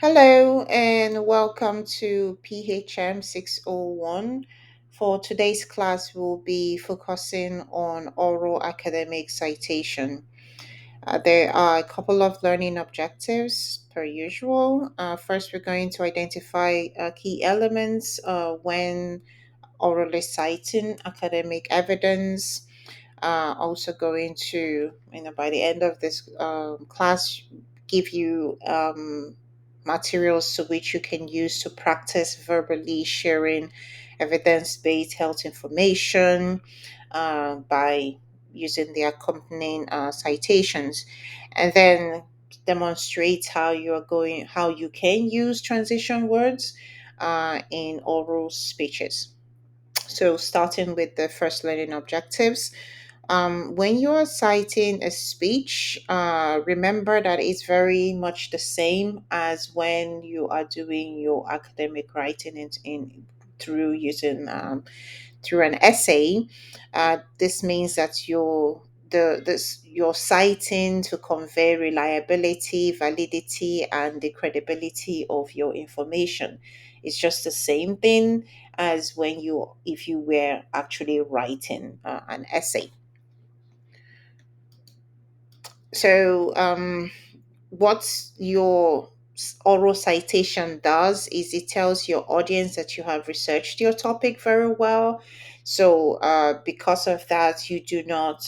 Hello and welcome to PHM 601. For today's class, we'll be focusing on oral academic citation. There are a couple of learning objectives per usual. First, we're going to identify key elements when orally citing academic evidence. Also going to, by the end of this class, give you materials to which you can use to practice verbally sharing evidence-based health information by using the accompanying citations, and then demonstrate how you can use transition words in oral speeches. So, starting with the first learning objectives, when you're citing a speech, remember that it's very much the same as when you are doing your academic writing in through using through an essay. This means that you're citing to convey reliability, validity, and the credibility of your information. It's just the same thing as when you if you were actually writing an essay. So, what your oral citation does is it tells your audience that you have researched your topic very well. So, because of that, you do not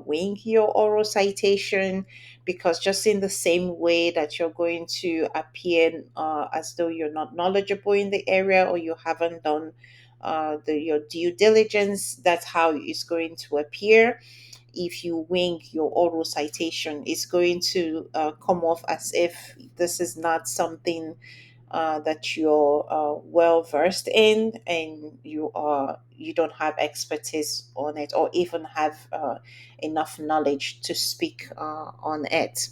wing your oral citation, because just in the same way that you're going to appear as though you're not knowledgeable in the area or you haven't done your due diligence, that's how it's going to appear. If you wing your oral citation, it's going to come off as if this is not something that you're well versed in, and you don't have expertise on it or even have enough knowledge to speak on it.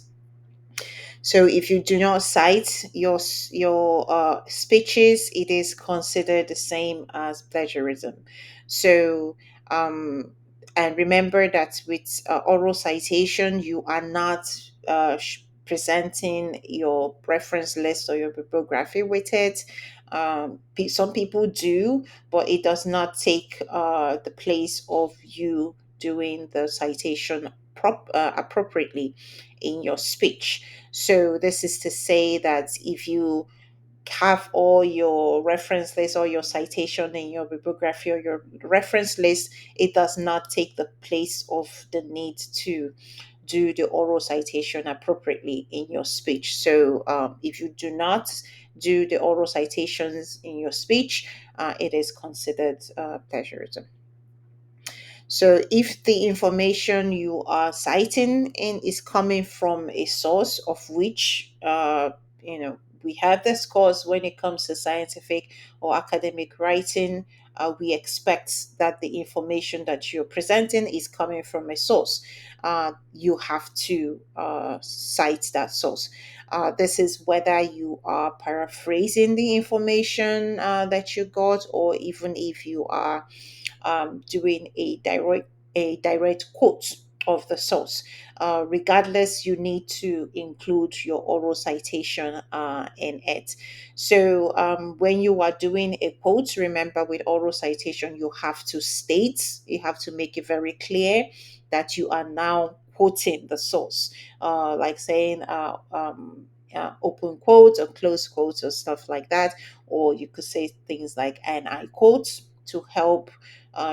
So if you do not cite your speeches, it is considered the same as plagiarism. So um, and remember that with oral citation, you are not presenting your reference list or your bibliography with it. Some people do, but it does not take the place of you doing the citation appropriately in your speech. So this is to say that if you have all your reference list or your citation in your bibliography or your reference list, it does not take the place of the need to do the oral citation appropriately in your speech. So, if you do not do the oral citations in your speech, it is considered plagiarism. So if the information you are citing in is coming from a source of which we have this course when it comes to scientific or academic writing, we expect that the information that you're presenting is coming from a source. You have to cite that source. This is whether you are paraphrasing the information that you got, or even if you are doing a direct quote of the source. Regardless, you need to include your oral citation in it. So, when you are doing a quote, remember with oral citation, you have to make it very clear that you are now quoting the source, like saying open quotes or close quotes or stuff like that. Or you could say things like, and I quote, to help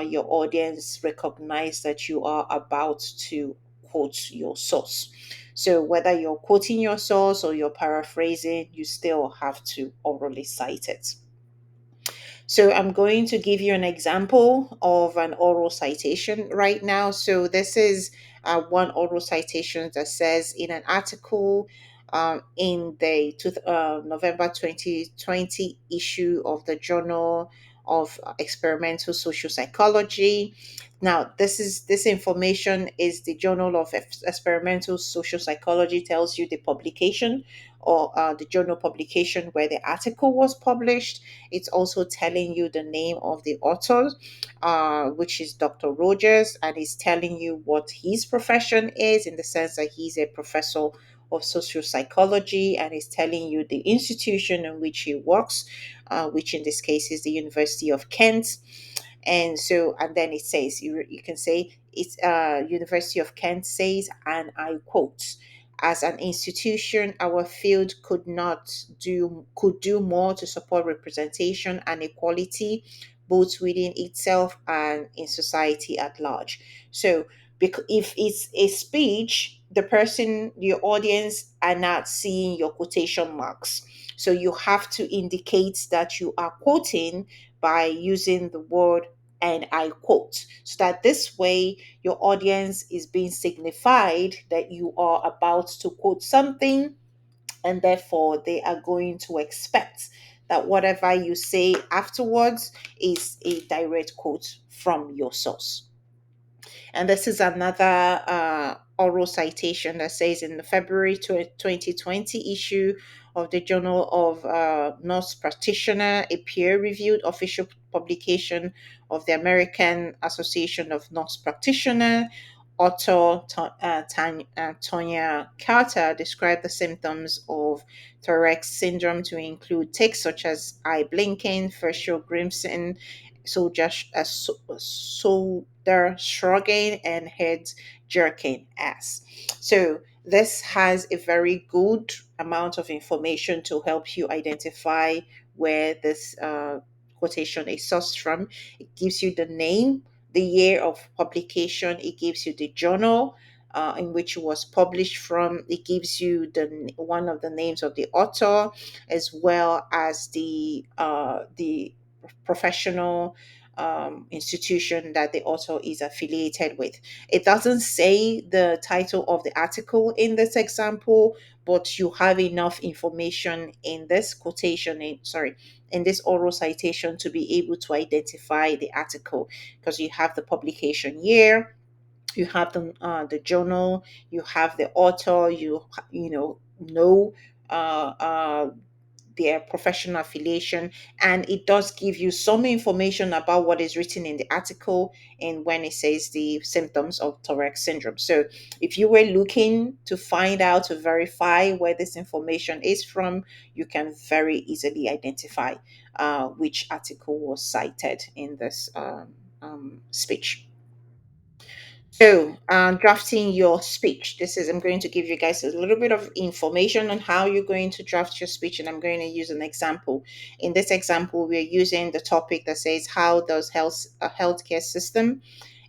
your audience recognize that you are about to quote your source. So, whether you're quoting your source or you're paraphrasing, you still have to orally cite it. So I'm going to give you an example of an oral citation right now. So this is one oral citation that says in an article in the November 2020 issue of the Journal of Experimental Social Psychology. Now, this information is the Journal of Experimental Social Psychology tells you the publication or the journal publication where the article was published. It's also telling you the name of the author, which is Dr. Rogers, and it's telling you what his profession is, in the sense that he's a professor of social psychology, and is telling you the institution in which he works, which in this case is the University of Kent. And so, and then it says, you can say it's University of Kent says, and I quote, as an institution, our field could do more to support representation and equality, both within itself and in society at large. So, if it's a speech, the person, your audience, are not seeing your quotation marks. So you have to indicate that you are quoting by using the word and I quote, so that this way your audience is being signified that you are about to quote something, and therefore they are going to expect that whatever you say afterwards is a direct quote from your source. And this is another oral citation that says in the February 2020 issue of the Journal of Nurse Practitioner, a peer reviewed official publication of the American Association of Nurse Practitioner, author Tonya Carter described the symptoms of Tourette syndrome to include tics such as eye blinking, facial grimacing, shoulder shrugging, and head jerking as. So this has a very good amount of information to help you identify where this quotation is sourced from. It gives you the name, the year of publication, it gives you the journal in which it was published from, it gives you the one of the names of the author, as well as the professional institution that the author is affiliated with. It doesn't say the title of the article in this example, but you have enough information in this in this oral citation to be able to identify the article, because you have the publication year, you have the journal, you have the author, know their professional affiliation, and it does give you some information about what is written in the article and when it says the symptoms of Tourette syndrome. So if you were looking to find out, to verify where this information is from, you can very easily identify which article was cited in this speech. So, drafting your speech. I'm going to give you guys a little bit of information on how you're going to draft your speech, and I'm going to use an example. In this example, we're using the topic that says, how does a healthcare system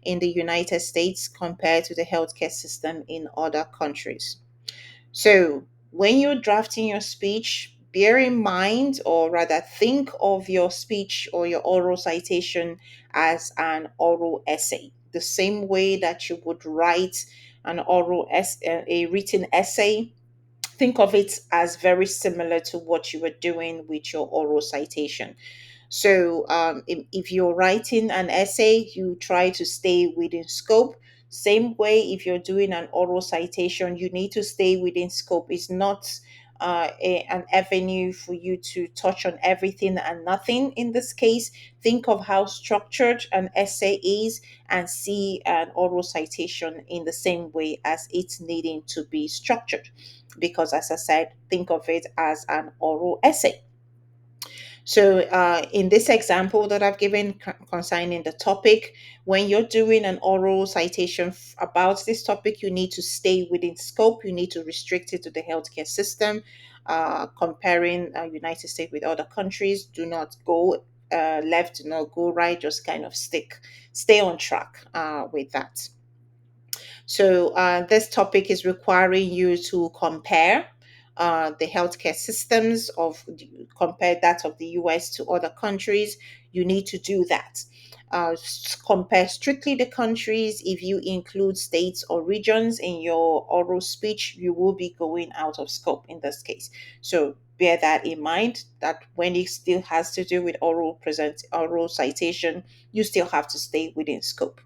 in the United States compare to the healthcare system in other countries? So, when you're drafting your speech, bear in mind, or rather think of your speech or your oral citation as an oral essay, the same way that you would write a written essay. Think of it as very similar to what you were doing with your oral citation. So, if you're writing an essay, you try to stay within scope. Same way, if you're doing an oral citation, you need to stay within scope. It's not an avenue for you to touch on everything and nothing. In this case, think of how structured an essay is and see an oral citation in the same way as it's needing to be structured. Because, as I said, think of it as an oral essay. So, in this example that I've given concerning the topic, when you're doing an oral citation about this topic, you need to stay within scope. You need to restrict it to the healthcare system. Comparing United States with other countries, do not go left, do not go right. Just kind of stay on track with that. So, this topic is requiring you to compare the healthcare systems compare that of the US to other countries. You need to do that. Compare strictly the countries. If you include states or regions in your oral speech, you will be going out of scope in this case. So bear that in mind, that when it still has to do with oral citation, you still have to stay within scope.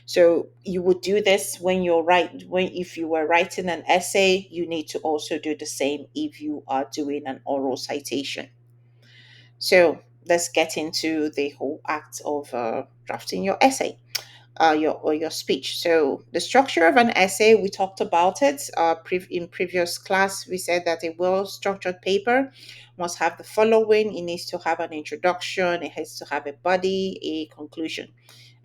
So you would do this when if you were writing an essay, you need to also do the same if you are doing an oral citation. So let's get into the whole act of drafting your essay. your speech. So the structure of an essay, we talked about it in previous class. We said that a well structured paper must have the following: it needs to have an introduction, it has to have a body, a conclusion.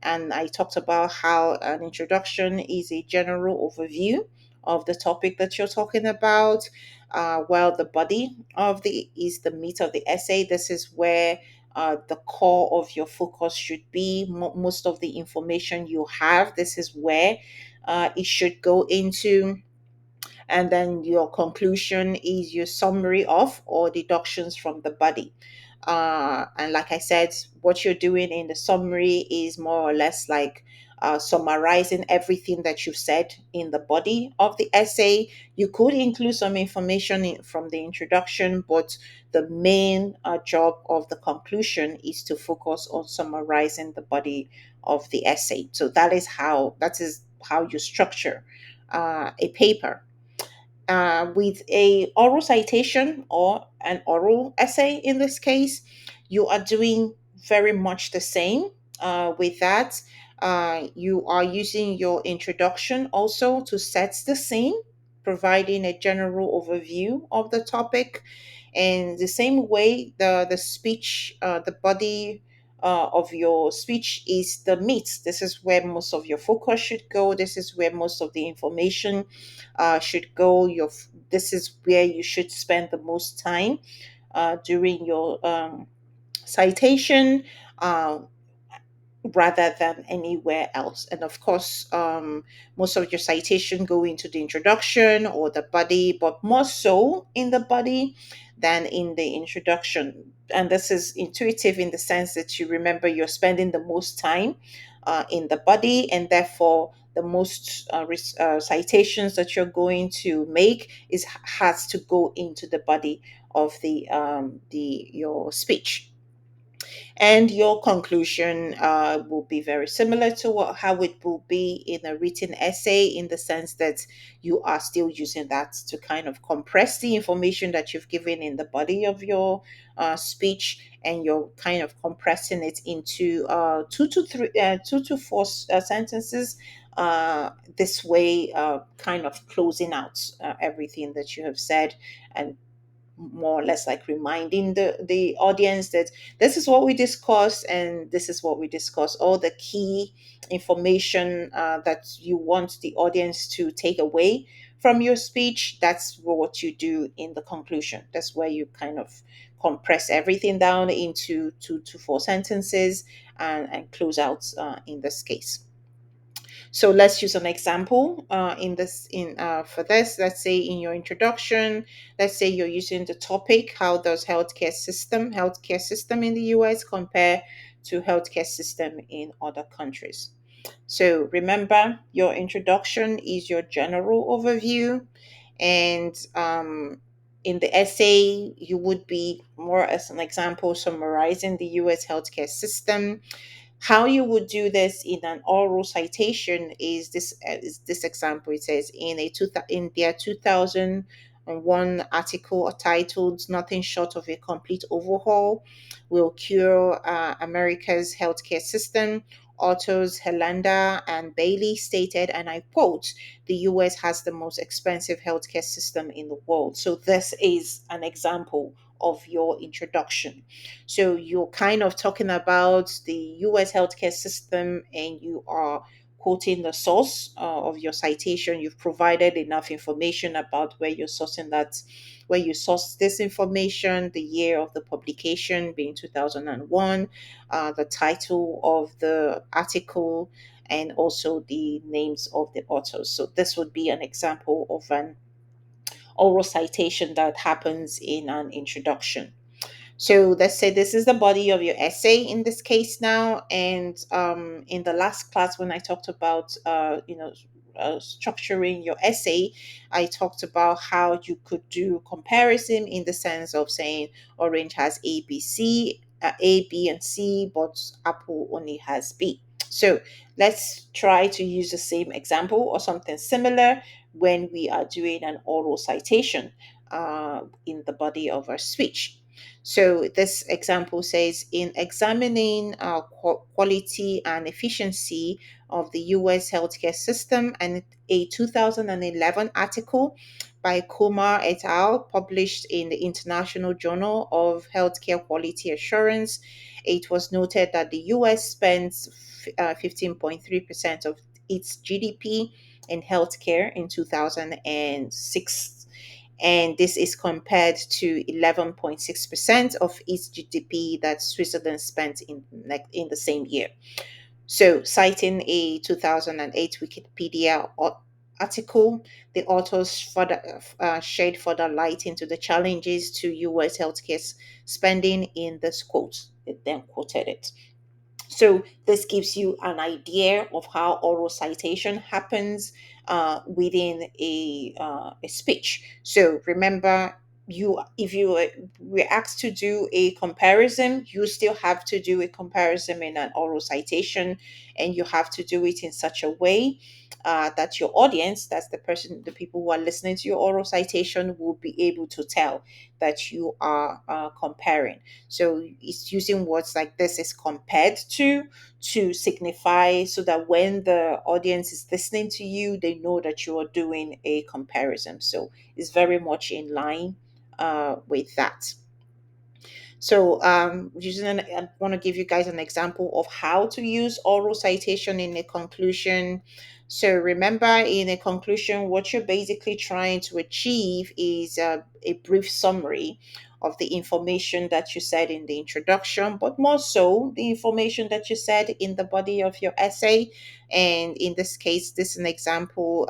And I talked about how an introduction is a general overview of the topic that you're talking about. While the body of the is the meat of the essay. This is where the core of your focus should be. Most of the information you have, this is where it should go into. And then your conclusion is your summary of or deductions from the body. And like I said, what you're doing in the summary is more or less like summarizing everything that you've said in the body of the essay. You could include some information from the introduction, but the main job of the conclusion is to focus on summarizing the body of the essay. So that is how you structure a paper. With a oral citation or an oral essay in this case, you are doing very much the same. With that, you are using your introduction also to set the scene, providing a general overview of the topic. And the same way, the speech, the body of your speech is the meat. This is where most of your focus should go. This is where most of the information should go. This is where you should spend the most time during your citation. Uh, Rather than anywhere else. And of course, most of your citation go into the introduction or the body, but more so in the body than in the introduction. And this is intuitive in the sense that you remember you're spending the most time in the body, and therefore the most citations that you're going to make is has to go into the body of the your speech. And your conclusion will be very similar to how it will be in a written essay, in the sense that you are still using that to kind of compress the information that you've given in the body of your speech, and you're kind of compressing it into two to four sentences. This way, kind of closing out everything that you have said, and more or less like reminding the audience that this is what we discussed, and this is what we discussed, all the key information that you want the audience to take away from your speech. That's what you do in the conclusion. That's where you kind of compress everything down into two to four sentences, and close out in this case. So let's use an example in this in for this. Let's say in your introduction, let's say you're using the topic: how does healthcare system in the US compare to healthcare system in other countries? So remember, your introduction is your general overview, and in the essay, you would be more as an example summarizing the US healthcare system. How you would do this in an oral citation is this example. It says in their 2001 article titled "Nothing Short of a Complete Overhaul Will Cure America's Healthcare System." Authors Helanda and Bailey stated, and I quote, "The US has the most expensive healthcare system in the world." So this is an example of your introduction. So you're kind of talking about the US healthcare system, and you are quoting the source of your citation. You've provided enough information about where you sourced this information, the year of the publication being 2001, the title of the article, and also the names of the authors. So this would be an example of an oral citation that happens in an introduction. So let's say this is the body of your essay in this case now. And in the last class, when I talked about, structuring your essay, I talked about how you could do comparison in the sense of saying orange has A, B, C, A, B, and C, but apple only has B. So let's try to use the same example or something similar when we are doing an oral citation in the body of our speech. So this example says, in examining quality and efficiency of the US healthcare system, and a 2011 article by Kumar et al., published in the International Journal of Healthcare Quality Assurance, it was noted that the US spends 15.3% of its GDP in healthcare in 2006, and this is compared to 11.6% of its GDP that Switzerland spent in the same year. So, citing a 2008 Wikipedia article, the authors shed further light into the challenges to US healthcare spending in this quote. It then quoted it. So this gives you an idea of how oral citation happens within a speech. So remember, you if you were asked to do a comparison, you still have to do a comparison in an oral citation, and you have to do it in such a way that your audience, that's the people who are listening to your oral citation, will be able to tell that you are comparing. So it's using words like this is compared to signify, so that when the audience is listening to you, they know that you are doing a comparison. So it's very much in line with that. So, I want to give you guys an example of how to use oral citation in a conclusion. So, remember, in a conclusion, what you're basically trying to achieve is a brief summary of the information that you said in the introduction, but more so the information that you said in the body of your essay. And in this case, this is an example.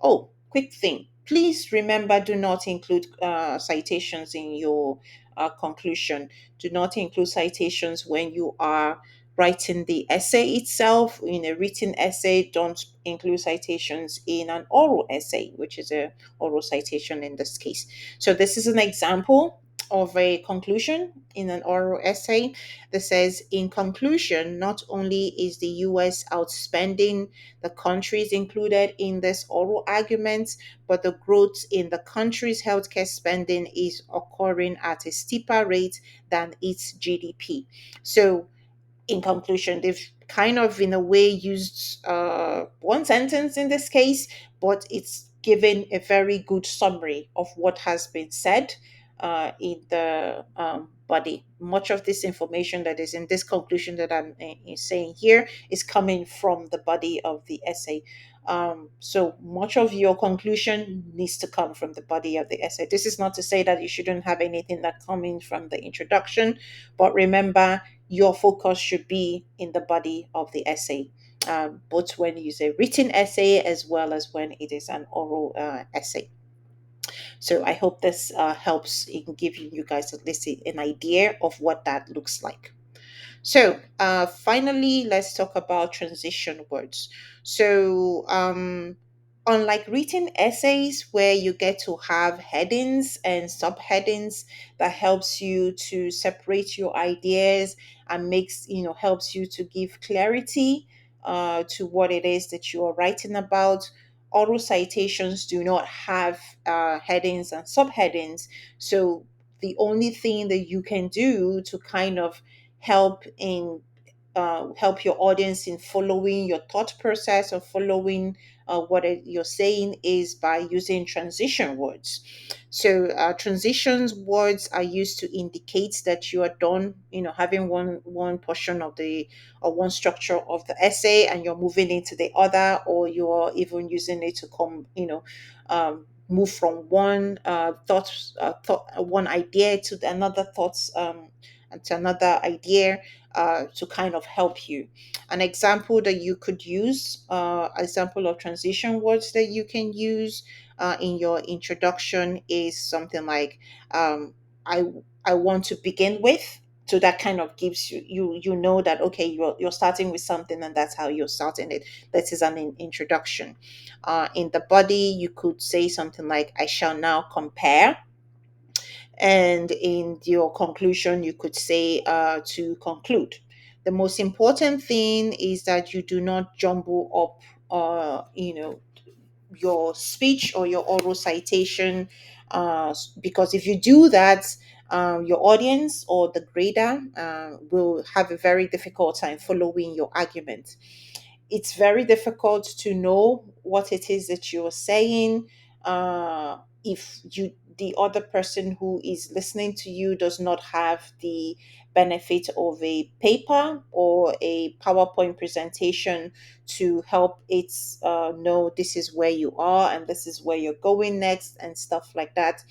Oh, quick thing. Please remember, do not include citations in your conclusion. Do not include citations when you are writing the essay itself. In a written essay, don't include citations in an oral essay, which is a oral citation in this case. So this is an example of a conclusion in an oral essay that says, in conclusion, not only is the US outspending the countries included in this oral argument, but the growth in the country's healthcare spending is occurring at a steeper rate than its GDP. So, in conclusion, they've kind of, in a way, used one sentence in this case, but it's giving a very good summary of what has been said in the body. Much of this information that is in this conclusion that I'm saying here is coming from the body of the essay. So much of your conclusion needs to come from the body of the essay. This is not to say that you shouldn't have anything that coming from the introduction, but remember, your focus should be in the body of the essay, both when you use a written essay as well as when it is an oral essay. So I hope this helps in giving you guys at least an idea of what that looks like. So, finally, let's talk about transition words. So, unlike written essays where you get to have headings and subheadings that helps you to separate your ideas and helps you to give clarity to what it is that you are writing about. Oral citations do not have headings and subheadings. So, the only thing that you can do to kind of help your audience in following your thought process or following you're saying is by using transition words. So transitions words are used to indicate that you are done, having one portion of the or one structure of the essay, and you're moving into the other, or you're even using it to move from one one idea to another thoughts, and to another idea, to kind of help you. An example that you could use, example of transition words that you can use in your introduction is something like, um, I I want to begin with. So that kind of gives you know that, okay, you're starting with something, and that's how you're starting it. That is an introduction. In the body, you could say something like, I shall now compare. And in your conclusion, you could say, to conclude. The most important thing is that you do not jumble up, your speech or your oral citation, because if you do that, your audience or the grader will have a very difficult time following your argument. It's very difficult to know what it is that you're saying if you the other person who is listening to you does not have the benefit of a paper or a PowerPoint presentation to help it know this is where you are and this is where you're going next and stuff like that.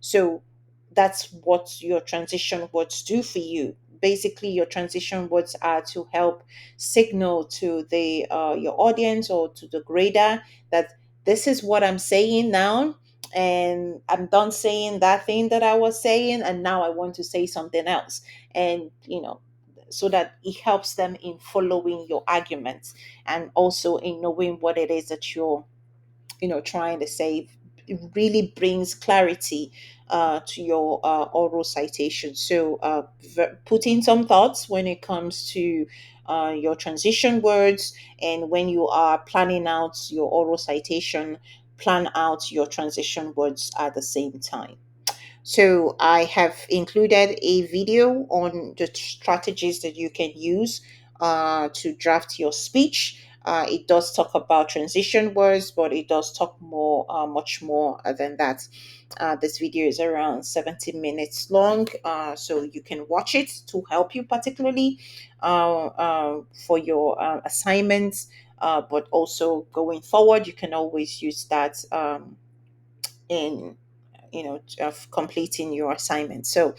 So that's what your transition words do for you. Basically, your transition words are to help signal to the your audience or to the grader that this is what I'm saying now, and I'm done saying that thing that I was saying, and now I want to say something else. And so that it helps them in following your arguments and also in knowing what it is that you're trying to say. It really brings clarity to your oral citation. So put in some thoughts when it comes to your transition words, and when you are planning out your oral citation, plan out your transition words at the same time. So I have included a video on the strategies that you can use to draft your speech. It does talk about transition words, but it does talk much more than that. This video is around 70 minutes long, so you can watch it to help you, particularly for your assignments. But also going forward, you can always use that in of completing your assignment. So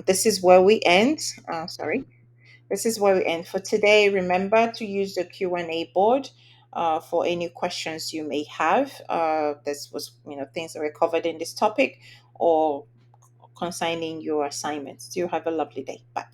this is where we end. Sorry, this is where we end for today. Remember to use the Q&A board for any questions you may have. This was things that were covered in this topic or concerning your assignments. You have a lovely day. Bye.